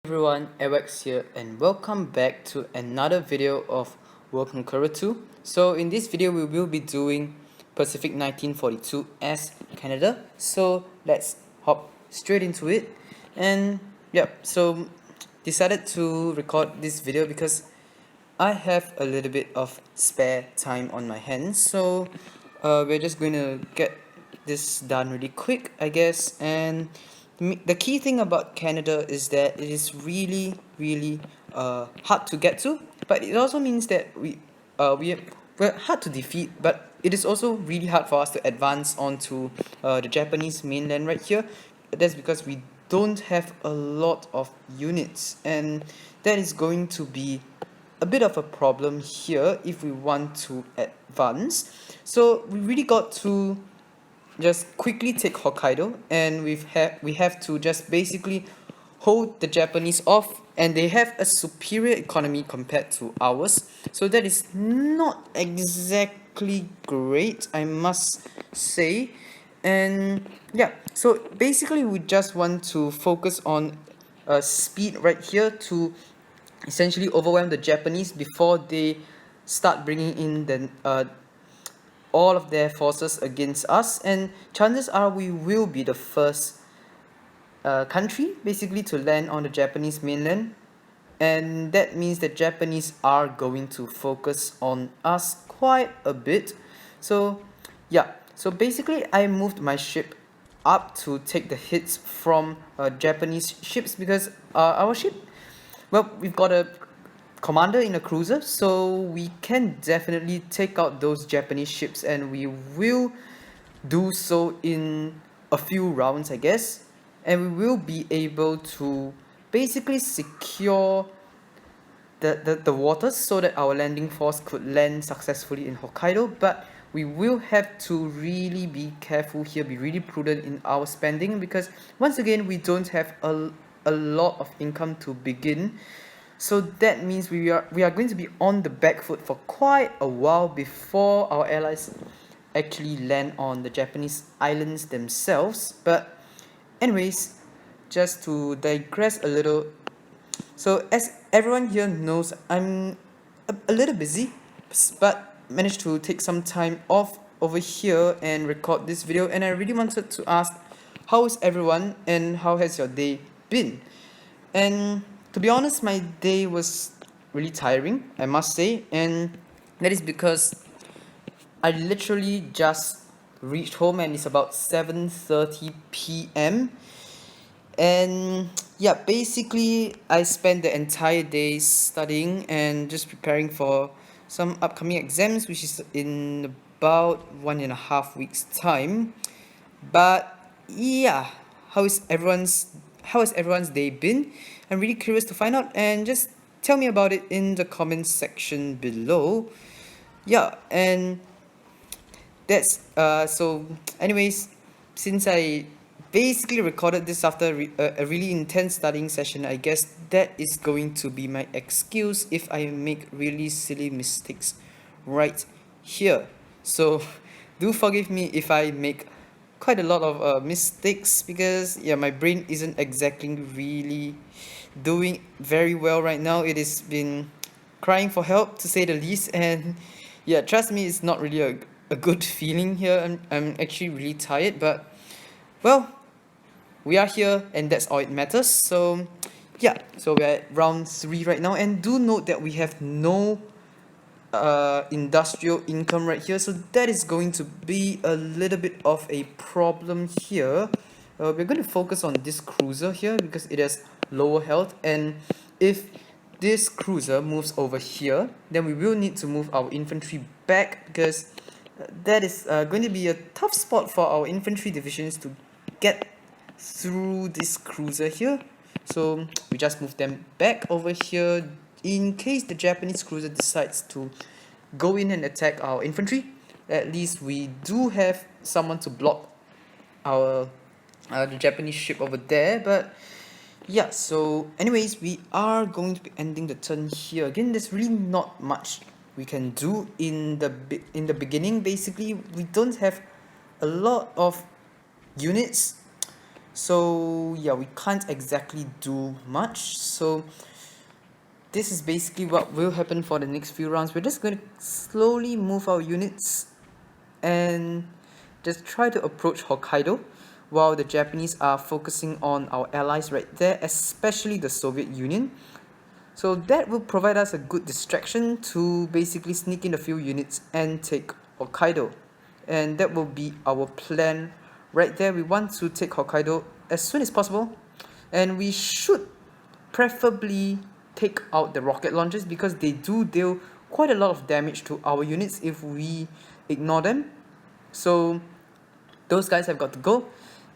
Everyone, Alex here and welcome back to another video of World Conqueror 2. So in this video we will be doing Pacific 1942 as Canada. So let's hop straight into it. And so decided to record this video because I have a little bit of spare time on my hands. So we're just going to get this done really quick, I guess. And the key thing about Canada is that it is really hard to get to, but it also means that we're hard to defeat, but it is also really hard for us to advance onto the Japanese mainland right here. That's because we don't have a lot of units, and that is going to be a bit of a problem here if we want to advance. So we really got to just quickly take Hokkaido, and we have to just basically hold the Japanese off, and they have a superior economy compared to ours, so that is not exactly great, I must say. And so basically we just want to focus on speed right here to essentially overwhelm the Japanese before they start bringing in all of their forces against us, and chances are we will be the first country basically to land on the Japanese mainland, and that means that Japanese are going to focus on us quite a bit. So so basically I moved my ship up to take the hits from Japanese ships because our ship, well, we've got a commander in a cruiser, so we can definitely take out those Japanese ships, and we will do so in a few rounds, I guess. And we will be able to basically secure the waters so that our landing force could land successfully in Hokkaido. But we will have to really be careful here, be really prudent in our spending, because once again we don't have a lot of income to begin. So that means we are going to be on the back foot for quite a while before our allies actually land on the Japanese islands themselves. But anyways, just to digress a little, so as everyone here knows, I'm a little busy, but managed to take some time off over here and record this video, and I really wanted to ask, how is everyone and how has your day been? And to be honest, my day was really tiring, I must say, and that is because I literally just reached home and it's about 7:30 p.m. And basically I spent the entire day studying and just preparing for some upcoming exams, which is in about 1.5 weeks time. But how is everyone's day been? I'm really curious to find out, and just tell me about it in the comments section below. And that's so anyways, since I basically recorded this after a really intense studying session, I guess that is going to be my excuse if I make really silly mistakes right here. So do forgive me if I make quite a lot of mistakes, because my brain isn't exactly really doing very well right now. It has been crying for help, to say the least, and trust me, it's not really a good feeling here. I'm actually really tired, but well, we are here and that's all it matters. So so we're at round 3 right now, and do note that we have no industrial income right here, so that is going to be a little bit of a problem here. We're going to focus on this cruiser here because it has lower health, and if this cruiser moves over here, then we will need to move our infantry back, because that is going to be a tough spot for our infantry divisions to get through this cruiser here. So we just move them back over here in case the Japanese cruiser decides to go in and attack our infantry. At least we do have someone to block our the Japanese ship over there. But so anyways, we are going to be ending the turn here. Again, there's really not much we can do in the beginning. Basically, we don't have a lot of units, So yeah, we can't exactly do much. So this is basically what will happen for the next few rounds. We're just going to slowly move our units and just try to approach Hokkaido while the Japanese are focusing on our allies right there, especially the Soviet Union. So that will provide us a good distraction to basically sneak in a few units and take Hokkaido. And that will be our plan right there. We want to take Hokkaido as soon as possible. And we should preferably take out the rocket launchers because they do deal quite a lot of damage to our units if we ignore them. So those guys have got to go.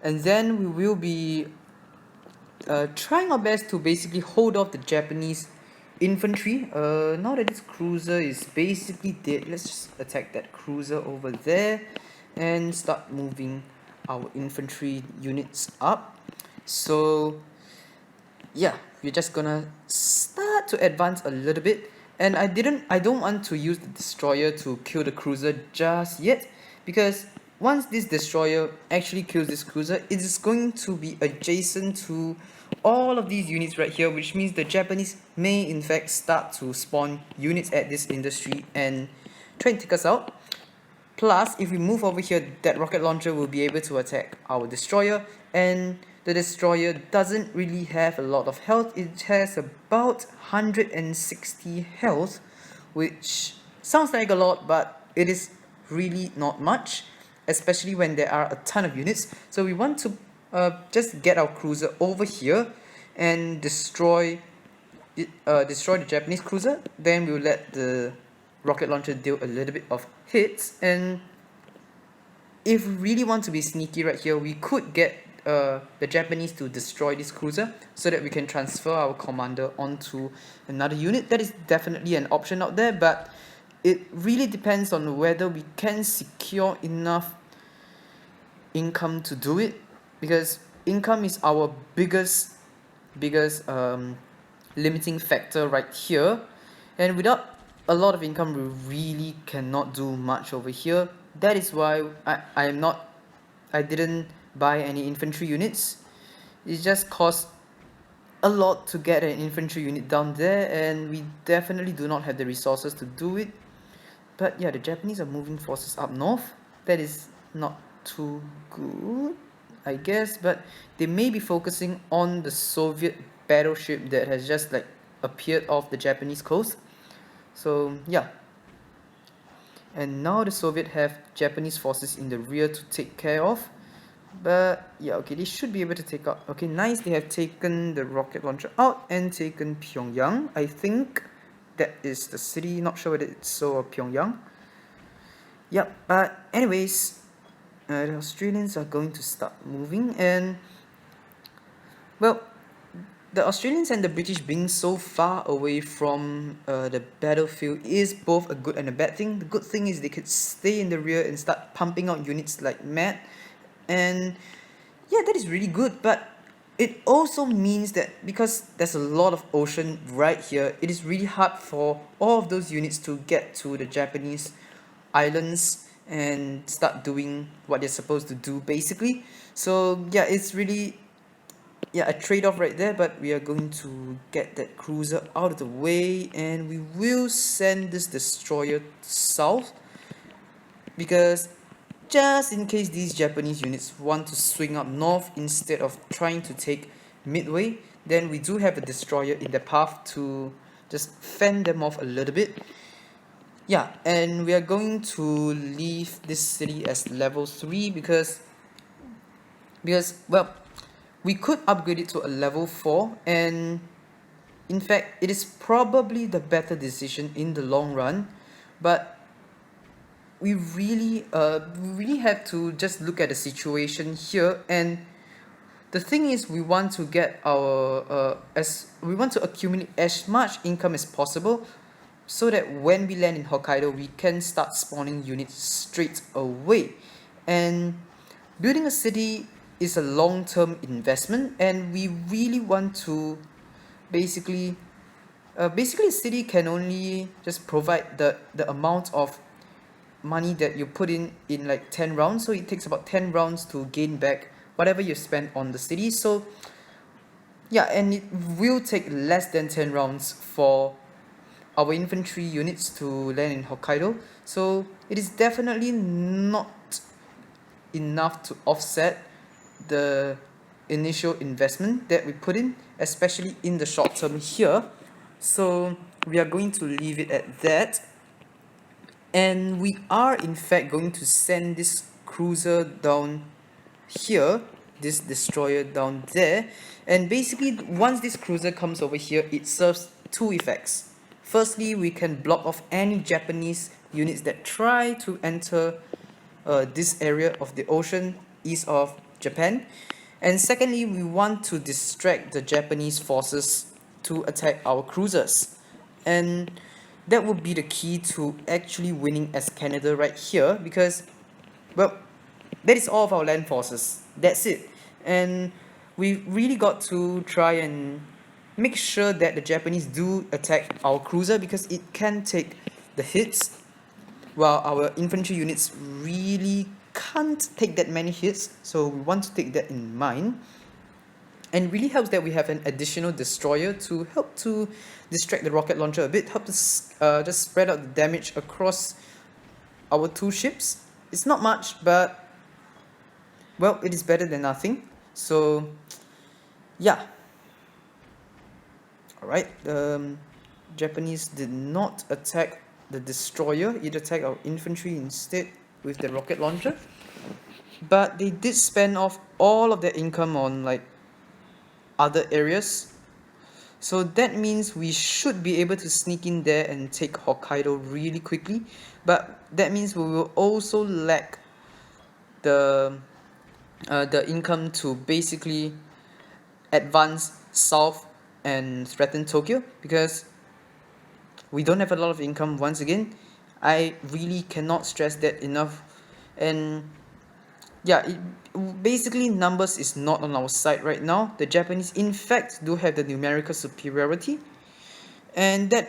And then we will be trying our best to basically hold off the Japanese infantry. Now that this cruiser is basically dead, let's just attack that cruiser over there and start moving our infantry units up. So yeah, we're just gonna start to advance a little bit. And I don't want to use the destroyer to kill the cruiser just yet, because once this destroyer actually kills this cruiser, it is going to be adjacent to all of these units right here, which means the Japanese may in fact start to spawn units at this industry and try and take us out. Plus, if we move over here, that rocket launcher will be able to attack our destroyer, and the destroyer doesn't really have a lot of health. It has about 160 health, which sounds like a lot, but it is really not much, especially when there are a ton of units. So we want to just get our cruiser over here and destroy the Japanese cruiser. Then we'll let the rocket launcher deal a little bit of hits, and if we really want to be sneaky right here, we could get the Japanese to destroy this cruiser so that we can transfer our commander onto another unit. That is definitely an option out there, but it really depends on whether we can secure enough income to do it, because income is our biggest limiting factor right here, and without a lot of income we really cannot do much over here. That is why I didn't buy any infantry units. It just costs a lot to get an infantry unit down there, and we definitely do not have the resources to do it. But yeah, the Japanese are moving forces up north. That is not too good, I guess, but they may be focusing on the Soviet battleship that has just like appeared off the Japanese coast. So yeah, and now the Soviet have Japanese forces in the rear to take care of. But yeah, okay, they should be able to take out. Okay, nice, they have taken the rocket launcher out and taken Pyongyang. I think that is the city, not sure whether it's Seoul or Pyongyang. Yep, but anyways, the Australians are going to start moving, and well, the Australians and the British being so far away from the battlefield is both a good and a bad thing. The good thing is they could stay in the rear and start pumping out units like mad, and yeah, that is really good. But it also means that because there's a lot of ocean right here, it is really hard for all of those units to get to the Japanese islands and start doing what they're supposed to do basically. So yeah, it's really a trade-off right there, but we are going to get that cruiser out of the way, and we will send this destroyer south, because just in case these Japanese units want to swing up north instead of trying to take Midway, then we do have a destroyer in the path to just fend them off a little bit. Yeah, and we are going to leave this city as level 3 because well, we could upgrade it to a level 4, and in fact it is probably the better decision in the long run. But we really have to just look at the situation here, and the thing is we want to get our we want to accumulate as much income as possible so that when we land in Hokkaido we can start spawning units straight away. And building a city is a long-term investment, and we really want to basically a city can only just provide the amount of money that you put in like 10 rounds, so it takes about 10 rounds to gain back whatever you spend on the city. So yeah, and it will take less than 10 rounds for our infantry units to land in Hokkaido. So it is definitely not enough to offset the initial investment that we put in, especially in the short term here. So we are going to leave it at that. And we are in fact going to send this cruiser down here, this destroyer down there. And basically, once this cruiser comes over here, it serves two effects. Firstly, we can block off any Japanese units that try to enter this area of the ocean east of Japan. And secondly, we want to distract the Japanese forces to attack our cruisers. And that would be the key to actually winning as Canada right here, because, well, that is all of our land forces. That's it. And we really got to try and make sure that the Japanese do attack our cruiser, because it can take the hits, while our infantry units really can't take that many hits. So we want to take that in mind. And it really helps that we have an additional destroyer to help to distract the rocket launcher a bit, help to just spread out the damage across our two ships. It's not much, but, well, it is better than nothing. So yeah. Alright, Japanese did not attack the destroyer, it attacked our infantry instead with the rocket launcher. But they did spend off all of their income on like other areas. So that means we should be able to sneak in there and take Hokkaido really quickly. But that means we will also lack the income to basically advance south and threaten Tokyo, because we don't have a lot of income. Once again, I really cannot stress that enough. And yeah, basically numbers is not on our side right now. The Japanese in fact do have the numerical superiority, and that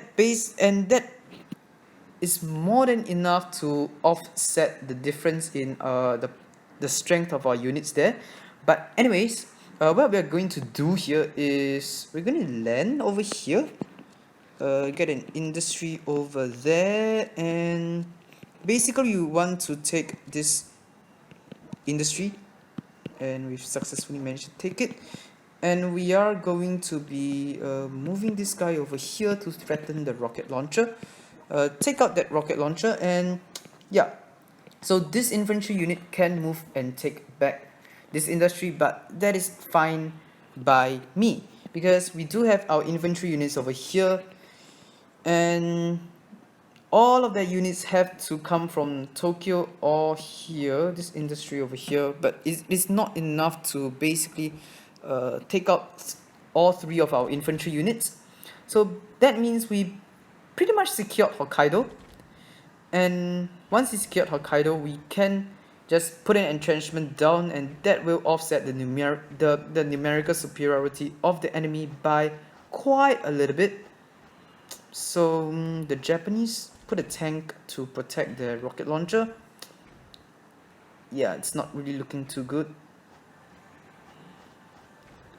is more than enough to offset the difference in the strength of our units there. But anyways, what we're going to do here is we're going to land over here, get an industry over there, and basically you want to take this industry, and we've successfully managed to take it. And we are going to be moving this guy over here to threaten the rocket launcher. Take out that rocket launcher, and yeah, so this infantry unit can move and take back this industry, but that is fine by me, because we do have our infantry units over here, and all of the units have to come from Tokyo or here, this industry over here. But it's not enough to basically take out all three of our infantry units. So that means we pretty much secured Hokkaido. And once we secured Hokkaido, we can just put an entrenchment down, and that will offset the numerical superiority of the enemy by quite a little bit. So the Japanese put a tank to protect their rocket launcher. Yeah, it's not really looking too good.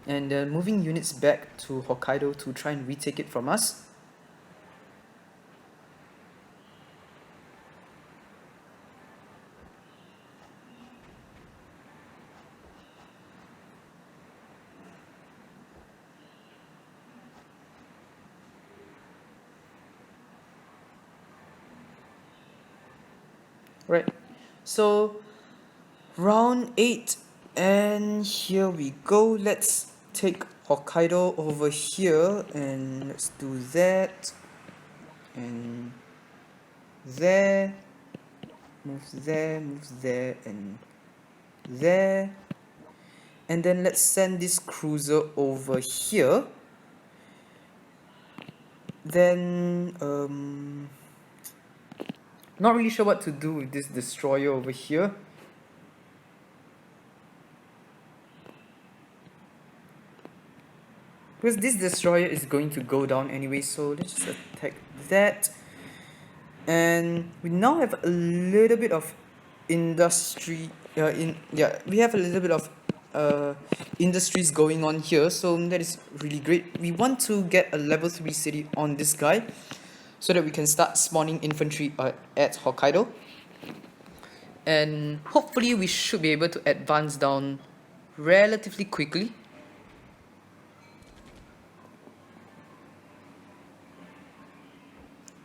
And they're moving units back to Hokkaido to try and retake it from us. Right, so round 8, and here we go. Let's take Hokkaido over here, and let's do that, and there, move there, move there, and there. And then let's send this cruiser over here. Then not really sure what to do with this destroyer over here. Because this destroyer is going to go down anyway, so let's just attack that. And we now have a little bit of industry we have a little bit of industries going on here, so that is really great. We want to get a level 3 city on this guy so that we can start spawning infantry at Hokkaido, and hopefully we should be able to advance down relatively quickly.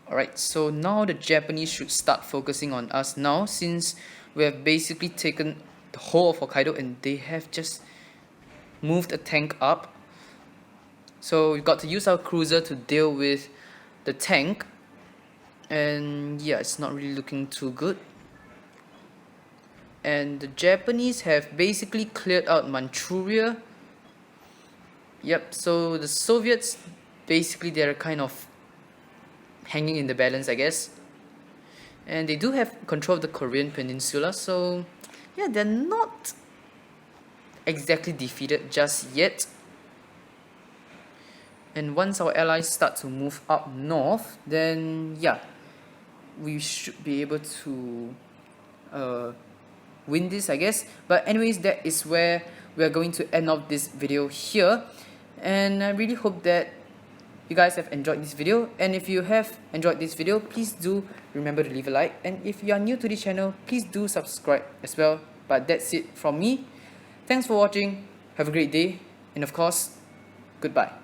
Alright, so now the Japanese should start focusing on us now, since we have basically taken the whole of Hokkaido and they have just moved a tank up. So we've got to use our cruiser to deal with the tank, and yeah, it's not really looking too good. And the Japanese have basically cleared out Manchuria. Yep, so the Soviets, basically they're kind of hanging in the balance, I guess. And they do have control of the Korean peninsula, so yeah, they're not exactly defeated just yet. And once our allies start to move up north, then yeah, we should be able to win this, I guess. But anyways, that is where we are going to end off this video here, and I really hope that you guys have enjoyed this video. And if you have enjoyed this video, please do remember to leave a like, and if you are new to this channel, please do subscribe as well. But that's it from me. Thanks for watching, have a great day, and of course, goodbye.